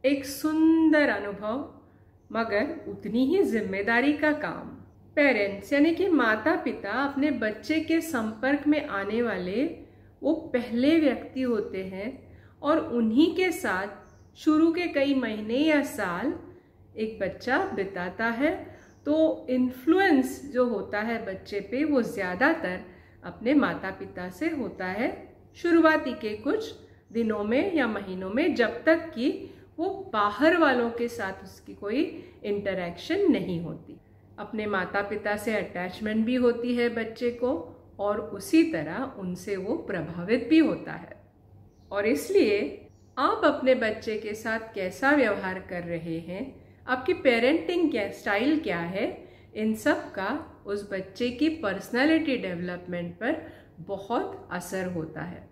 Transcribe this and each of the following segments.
एक सुंदर अनुभव मगर उतनी ही जिम्मेदारी का काम। पेरेंट्स यानी कि माता पिता अपने बच्चे के संपर्क में आने वाले वो पहले व्यक्ति होते हैं और उन्हीं के साथ शुरू के कई महीने या साल एक बच्चा बिताता है। तो इन्फ्लुएंस जो होता है बच्चे पे वो ज़्यादातर अपने माता पिता से होता है शुरुआती के कुछ दिनों में या महीनों में, जब तक कि वो बाहर वालों के साथ उसकी कोई इंटरेक्शन नहीं होती। अपने माता पिता से अटैचमेंट भी होती है बच्चे को और उसी तरह उनसे वो प्रभावित भी होता है। और इसलिए आप अपने बच्चे के साथ कैसा व्यवहार कर रहे हैं, आपकी पेरेंटिंग स्टाइल क्या है, इन सब का उस बच्चे की पर्सनालिटी डेवलपमेंट पर बहुत असर होता है।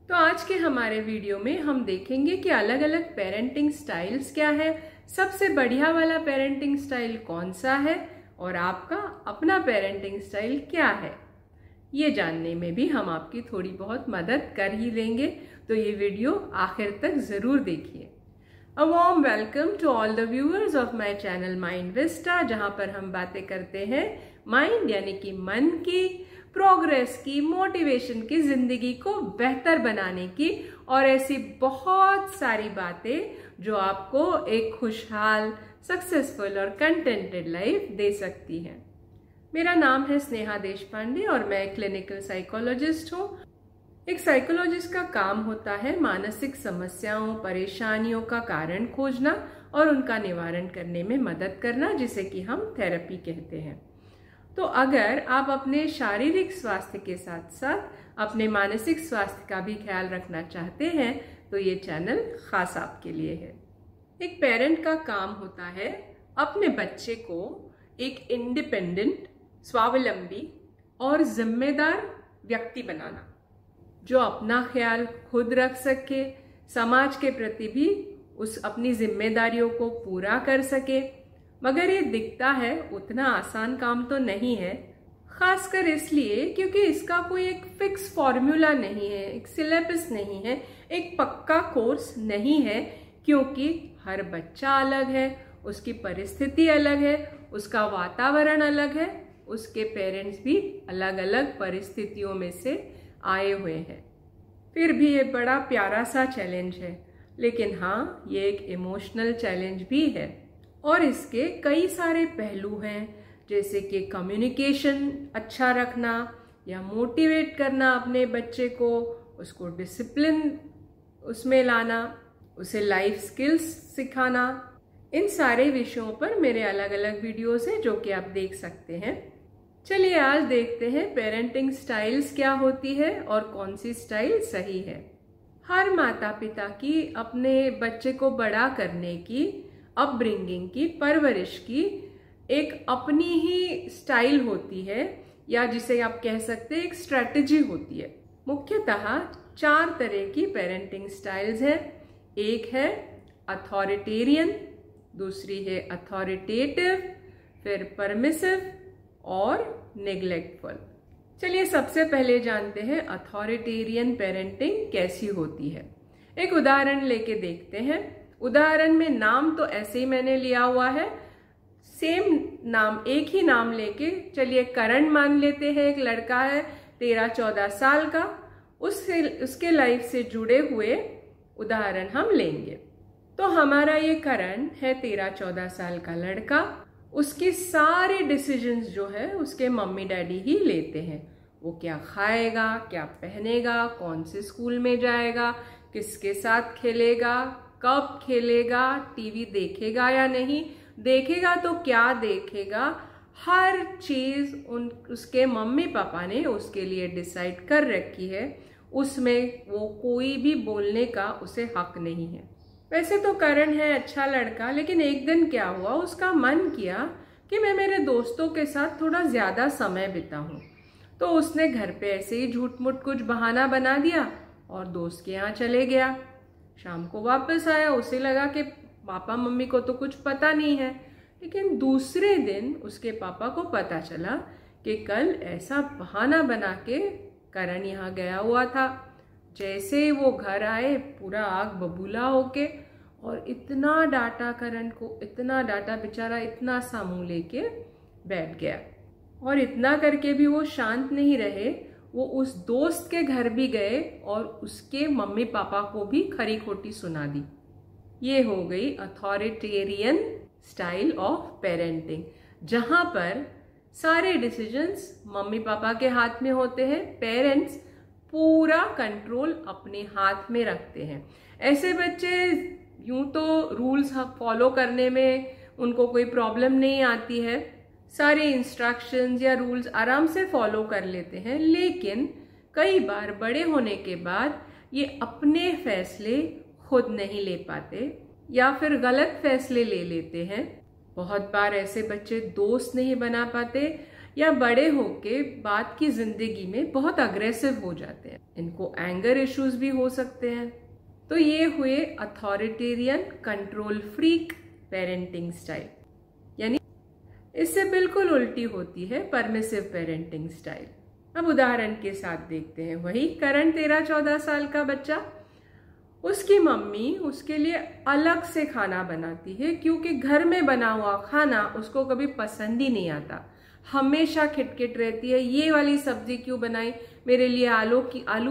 तो आज के हमारे वीडियो में हम देखेंगे कि अलग अलग पेरेंटिंग स्टाइल्स क्या है, सबसे बढ़िया वाला पेरेंटिंग स्टाइल कौन सा है और आपका अपना पेरेंटिंग स्टाइल क्या है। ये जानने में भी हम आपकी थोड़ी बहुत मदद कर ही लेंगे, तो ये वीडियो आखिर तक ज़रूर देखिए। A warm welcome to all the viewers of my channel Mind Vista, जहाँ पर हम बातें करते हैं माइंड यानी कि मन की, प्रोग्रेस की, मोटिवेशन की, जिंदगी को बेहतर बनाने की और ऐसी बहुत सारी बातें जो आपको एक खुशहाल, सक्सेसफुल और कंटेंटेड लाइफ दे सकती हैं। मेरा नाम है स्नेहा देशपांडे और मैं एक क्लिनिकल साइकोलॉजिस्ट हूँ। एक साइकोलॉजिस्ट का काम होता है मानसिक समस्याओं, परेशानियों का कारण खोजना और उनका निवारण करने में मदद करना, जिसे कि हम थेरेपी कहते हैं। तो अगर आप अपने शारीरिक स्वास्थ्य के साथ साथ अपने मानसिक स्वास्थ्य का भी ख्याल रखना चाहते हैं तो ये चैनल खास आपके लिए है। एक पेरेंट का काम होता है अपने बच्चे को एक इंडिपेंडेंट, स्वावलंबी और जिम्मेदार व्यक्ति बनाना, जो अपना ख्याल खुद रख सके, समाज के प्रति भी उस अपनी जिम्मेदारियों को पूरा कर सके। मगर ये दिखता है उतना आसान काम तो नहीं है, खासकर इसलिए क्योंकि इसका कोई एक फिक्स फॉर्मूला नहीं है, एक सिलेबस नहीं है, एक पक्का कोर्स नहीं है, क्योंकि हर बच्चा अलग है, उसकी परिस्थिति अलग है, उसका वातावरण अलग है, उसके पेरेंट्स भी अलग अलग परिस्थितियों में से आए हुए हैं। फिर भी ये बड़ा प्यारा सा चैलेंज है, लेकिन हाँ, ये एक इमोशनल चैलेंज भी है और इसके कई सारे पहलू हैं, जैसे कि कम्युनिकेशन अच्छा रखना या मोटिवेट करना अपने बच्चे को, उसको डिसिप्लिन उसमें लाना, उसे लाइफ स्किल्स सिखाना। इन सारे विषयों पर मेरे अलग अलग वीडियोस हैं जो कि आप देख सकते हैं। चलिए आज देखते हैं पेरेंटिंग स्टाइल्स क्या होती है और कौन सी स्टाइल सही है। हर माता पिता की अपने बच्चे को बड़ा करने की, अपब्रिंगिंग की, परवरिश की एक अपनी ही स्टाइल होती है, या जिसे आप कह सकते हैं एक स्ट्रेटजी होती है। मुख्यतः 4 तरह की पेरेंटिंग स्टाइल्स हैं। एक है अथॉरिटेरियन, दूसरी है अथॉरिटेटिव, फिर परमिसिव और नेग्लेक्टफुल। चलिए सबसे पहले जानते हैं अथॉरिटेरियन पेरेंटिंग कैसी होती है। एक उदाहरण लेके देखते हैं। उदाहरण में नाम तो ऐसे ही मैंने लिया हुआ है, सेम नाम, एक ही नाम लेके चलिए करण मान लेते हैं। एक लड़का है 13-14 साल का, उसके लाइफ से जुड़े हुए उदाहरण हम लेंगे। तो हमारा ये करण है 13-14 साल का लड़का। उसके सारे डिसीजंस जो है उसके मम्मी डैडी ही लेते हैं। वो क्या खाएगा, क्या पहनेगा, कौन से स्कूल में जाएगा, किसके साथ खेलेगा, कब खेलेगा, टीवी देखेगा या नहीं देखेगा, तो क्या देखेगा, हर चीज उसके मम्मी पापा ने उसके लिए डिसाइड कर रखी है। उसमें वो कोई भी बोलने का उसे हक नहीं है। वैसे तो करण है अच्छा लड़का, लेकिन एक दिन क्या हुआ, उसका मन किया कि मैं मेरे दोस्तों के साथ थोड़ा ज्यादा समय बिताऊं। तो उसने घर पे ऐसे ही झूठ मूठ कुछ बहाना बना दिया और दोस्त के यहाँ चले गया। शाम को वापस आया, उसे लगा कि पापा मम्मी को तो कुछ पता नहीं है, लेकिन दूसरे दिन उसके पापा को पता चला कि कल ऐसा बहाना बना के करण यहाँ गया हुआ था। जैसे वो घर आए पूरा आग बबूला होके और इतना डांटा करण को, इतना डांटा, बेचारा इतना सा मुंह लेके बैठ गया। और इतना करके भी वो शांत नहीं रहे, वो उस दोस्त के घर भी गए और उसके मम्मी पापा को भी खरी खोटी सुना दी। ये हो गई अथॉरिटेरियन स्टाइल ऑफ पेरेंटिंग, जहां पर सारे डिसीजंस मम्मी पापा के हाथ में होते हैं। पेरेंट्स पूरा कंट्रोल अपने हाथ में रखते हैं। ऐसे बच्चे यूं तो रूल्स फॉलो करने में उनको कोई प्रॉब्लम नहीं आती है, सारे इंस्ट्रक्शंस या रूल्स आराम से फॉलो कर लेते हैं, लेकिन कई बार बड़े होने के बाद ये अपने फैसले खुद नहीं ले पाते या फिर गलत फैसले ले लेते हैं। बहुत बार ऐसे बच्चे दोस्त नहीं बना पाते या बड़े होके बाद की जिंदगी में बहुत अग्रेसिव हो जाते हैं। इनको एंगर इश्यूज भी हो सकते हैं। तो ये हुए authoritarian control freak parenting style, यानी इससे बिल्कुल उल्टी होती है परमिसिव पेरेंटिंग स्टाइल। अब उदाहरण के साथ देखते हैं। वही करण 13-14 साल का बच्चा, उसकी मम्मी उसके लिए अलग से खाना बनाती है क्योंकि घर में बना हुआ खाना उसको कभी पसंद ही नहीं आता। हमेशा खिटखिट रहती है, ये वाली सब्जी क्यों बनाई, मेरे लिए आलू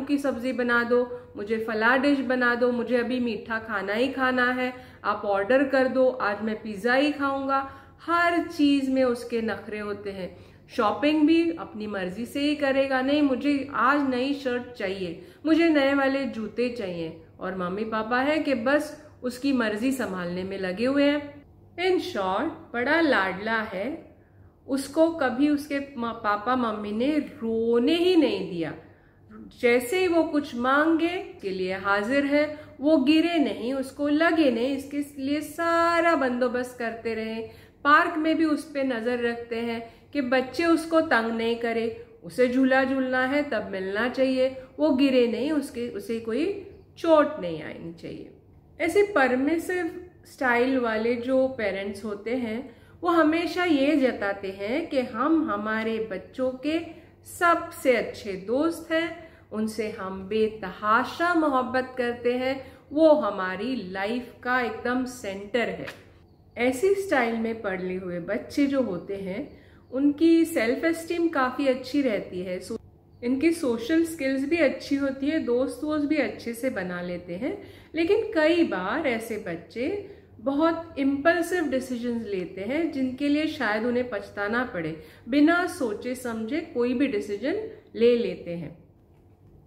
की सब्जी बना दो, मुझे फला डिश बना दो, मुझे अभी मीठा खाना ही खाना है, आप ऑर्डर कर दो, आज मैं पिज्जा ही खाऊंगा। हर चीज में उसके नखरे होते हैं। शॉपिंग भी अपनी मर्जी से ही करेगा, नहीं मुझे आज नई शर्ट चाहिए, मुझे नए वाले जूते चाहिए, और मम्मी पापा है कि बस उसकी मर्जी संभालने में लगे हुए हैं। इन शॉर्ट बड़ा लाडला है, उसको कभी उसके पापा मम्मी ने रोने ही नहीं दिया। जैसे ही वो कुछ मांगे के लिए हाजिर है, वो गिरे नहीं, उसको लगे नहीं, इसके लिए सारा बंदोबस्त करते रहे। पार्क में भी उस पर नजर रखते हैं कि बच्चे उसको तंग नहीं करे, उसे झूला झूलना है तब मिलना चाहिए, वो गिरे नहीं, उसे कोई चोट नहीं आनी चाहिए। ऐसे परमिसिव स्टाइल वाले जो पेरेंट्स होते हैं वो हमेशा ये जताते हैं कि हम हमारे बच्चों के सबसे अच्छे दोस्त हैं, उनसे हम बेतहाशा मोहब्बत करते हैं, वो हमारी लाइफ का एकदम सेंटर है। ऐसी स्टाइल में पढ़े हुए बच्चे जो होते हैं उनकी सेल्फ एस्टीम काफ़ी अच्छी रहती है, इनकी सोशल स्किल्स भी अच्छी होती है, दोस्त भी अच्छे से बना लेते हैं। लेकिन कई बार ऐसे बच्चे बहुत इम्पल्सिव डिसीजंस लेते हैं जिनके लिए शायद उन्हें पछताना पड़े, बिना सोचे समझे कोई भी डिसीजन ले लेते हैं।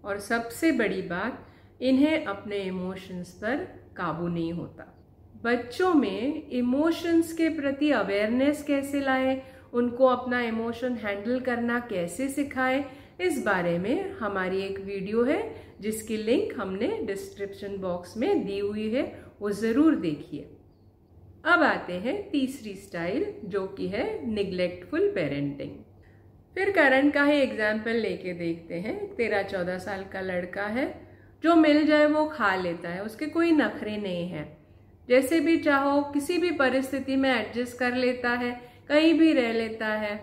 और सबसे बड़ी बात, इन्हें अपने इमोशंस पर काबू नहीं होता। बच्चों में इमोशंस के प्रति अवेयरनेस कैसे लाएं, उनको अपना इमोशन हैंडल करना कैसे सिखाएं, इस बारे में हमारी एक वीडियो है जिसकी लिंक हमने डिस्क्रिप्शन बॉक्स में दी हुई है, वो ज़रूर देखिए। अब आते हैं तीसरी स्टाइल जो कि है निग्लेक्टफुल पेरेंटिंग। फिर करण का ही एग्जाम्पल लेके देखते हैं। 13-14 साल का लड़का है, जो मिल जाए वो खा लेता है, उसके कोई नखरे नहीं है, जैसे भी चाहो किसी भी परिस्थिति में एडजस्ट कर लेता है, कहीं भी रह लेता है,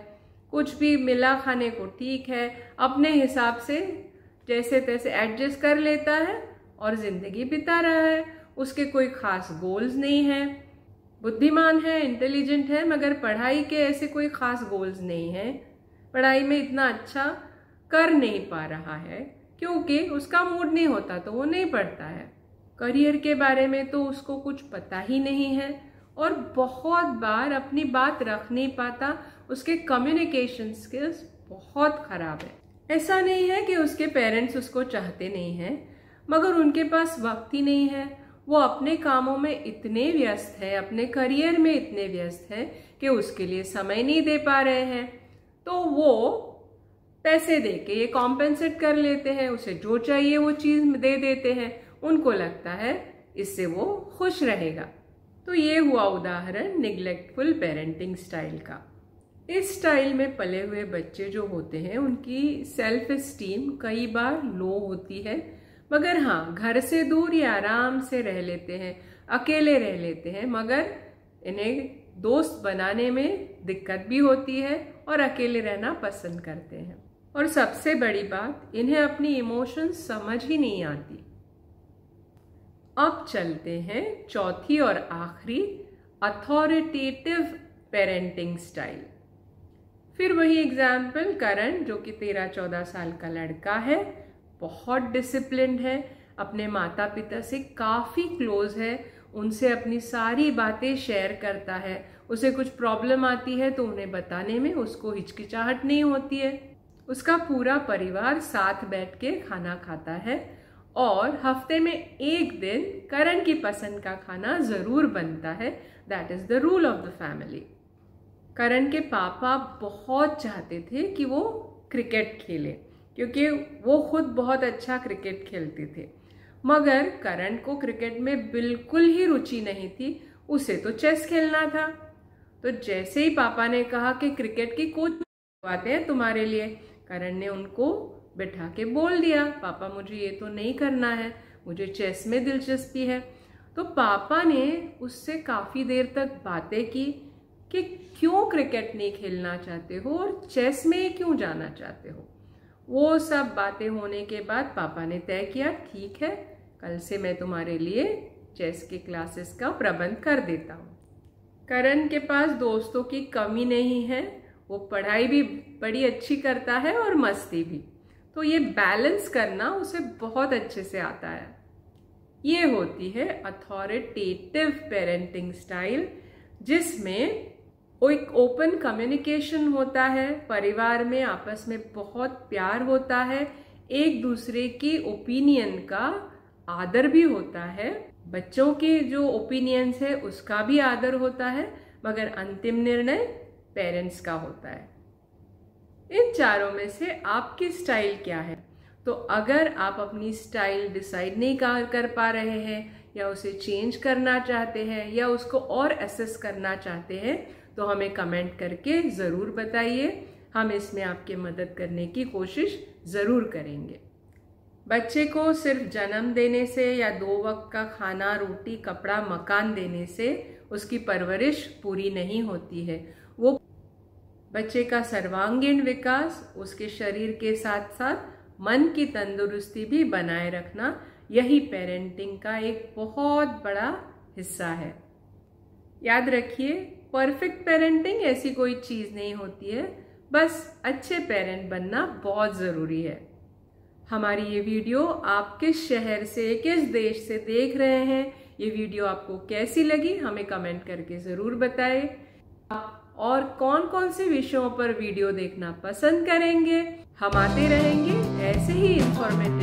कुछ भी मिला खाने को ठीक है, अपने हिसाब से जैसे तैसे एडजस्ट कर लेता है और जिंदगी बिता रहा है। उसके कोई खास गोल्स नहीं है, बुद्धिमान है, इंटेलिजेंट है, मगर पढ़ाई के ऐसे कोई खास गोल्स नहीं है, पढ़ाई में इतना अच्छा कर नहीं पा रहा है क्योंकि उसका मूड नहीं होता तो वो नहीं पढ़ता है। करियर के बारे में तो उसको कुछ पता ही नहीं है और बहुत बार अपनी बात रख नहीं पाता, उसके कम्युनिकेशन स्किल्स बहुत खराब है। ऐसा नहीं है कि उसके पेरेंट्स उसको चाहते नहीं हैं, मगर उनके पास वक्त ही नहीं है। वो अपने कामों में इतने व्यस्त है, अपने करियर में इतने व्यस्त है कि उसके लिए समय नहीं दे पा रहे हैं। तो वो पैसे दे के ये कॉम्पेंसेट कर लेते हैं, उसे जो चाहिए वो चीज दे देते हैं, उनको लगता है इससे वो खुश रहेगा। तो ये हुआ उदाहरण निग्लेक्टफुल पेरेंटिंग स्टाइल का। इस स्टाइल में पले हुए बच्चे जो होते हैं उनकी सेल्फ एस्टीम कई बार लो होती है, मगर हाँ घर से दूर या आराम से रह लेते हैं, अकेले रह लेते हैं, मगर इन्हें दोस्त बनाने में दिक्कत भी होती है और अकेले रहना पसंद करते हैं। और सबसे बड़ी बात, इन्हें अपनी इमोशंस समझ ही नहीं आती। अब चलते हैं चौथी और आखिरी, अथॉरिटेटिव पेरेंटिंग स्टाइल। फिर वही एग्जाम्पल, करण जो कि 13-14 साल का लड़का है, बहुत डिसिप्लिन्ड है, अपने माता पिता से काफ़ी क्लोज है, उनसे अपनी सारी बातें शेयर करता है, उसे कुछ प्रॉब्लम आती है तो उन्हें बताने में उसको हिचकिचाहट नहीं होती है। उसका पूरा परिवार साथ बैठ के खाना खाता है और हफ्ते में एक दिन करण की पसंद का खाना ज़रूर बनता है। That is the rule of the family. Karan के पापा बहुत चाहते थे कि वो क्रिकेट खेले क्योंकि वो खुद बहुत अच्छा क्रिकेट खेलते थे, मगर करण को क्रिकेट में बिल्कुल ही रुचि नहीं थी, उसे तो चेस खेलना था। तो जैसे ही पापा ने कहा कि क्रिकेट की कोच करवाते हैं तुम्हारे लिए, करण ने उनको बैठा के बोल दिया, पापा मुझे ये तो नहीं करना है, मुझे चेस में दिलचस्पी है। तो पापा ने उससे काफ़ी देर तक बातें की कि क्यों क्रिकेट नहीं खेलना चाहते हो और चेस में क्यों जाना चाहते हो। वो सब बातें होने के बाद पापा ने तय किया, ठीक है, कल से मैं तुम्हारे लिए चेस के क्लासेस का प्रबंध कर देता हूँ। करण के पास दोस्तों की कमी नहीं है, वो पढ़ाई भी बड़ी अच्छी करता है और मस्ती भी, तो ये बैलेंस करना उसे बहुत अच्छे से आता है। ये होती है अथॉरिटेटिव पेरेंटिंग स्टाइल, जिसमें एक ओपन कम्युनिकेशन होता है, परिवार में आपस में बहुत प्यार होता है, एक दूसरे की ओपिनियन का आदर भी होता है, बच्चों के जो ओपिनियंस है उसका भी आदर होता है, मगर अंतिम निर्णय पेरेंट्स का होता है। इन चारों में से आपकी स्टाइल क्या है? तो अगर आप अपनी स्टाइल डिसाइड नहीं कर पा रहे हैं या उसे चेंज करना चाहते हैं या उसको और एसेस करना चाहते हैं तो हमें कमेंट करके ज़रूर बताइए, हम इसमें आपकी मदद करने की कोशिश ज़रूर करेंगे। बच्चे को सिर्फ जन्म देने से या 2 वक्त का खाना, रोटी, कपड़ा, मकान देने से उसकी परवरिश पूरी नहीं होती है। वो बच्चे का सर्वांगीण विकास, उसके शरीर के साथ साथ मन की तंदुरुस्ती भी बनाए रखना, यही पेरेंटिंग का एक बहुत बड़ा हिस्सा है। याद रखिए, परफेक्ट पेरेंटिंग ऐसी कोई चीज़ नहीं होती है, बस अच्छे पेरेंट बनना बहुत ज़रूरी है। हमारी ये वीडियो आप किस शहर से, किस देश से देख रहे हैं, ये वीडियो आपको कैसी लगी हमें कमेंट करके ज़रूर बताएं। और कौन कौन से विषयों पर वीडियो देखना पसंद करेंगे, हम आते रहेंगे ऐसे ही इंफॉर्मेटिव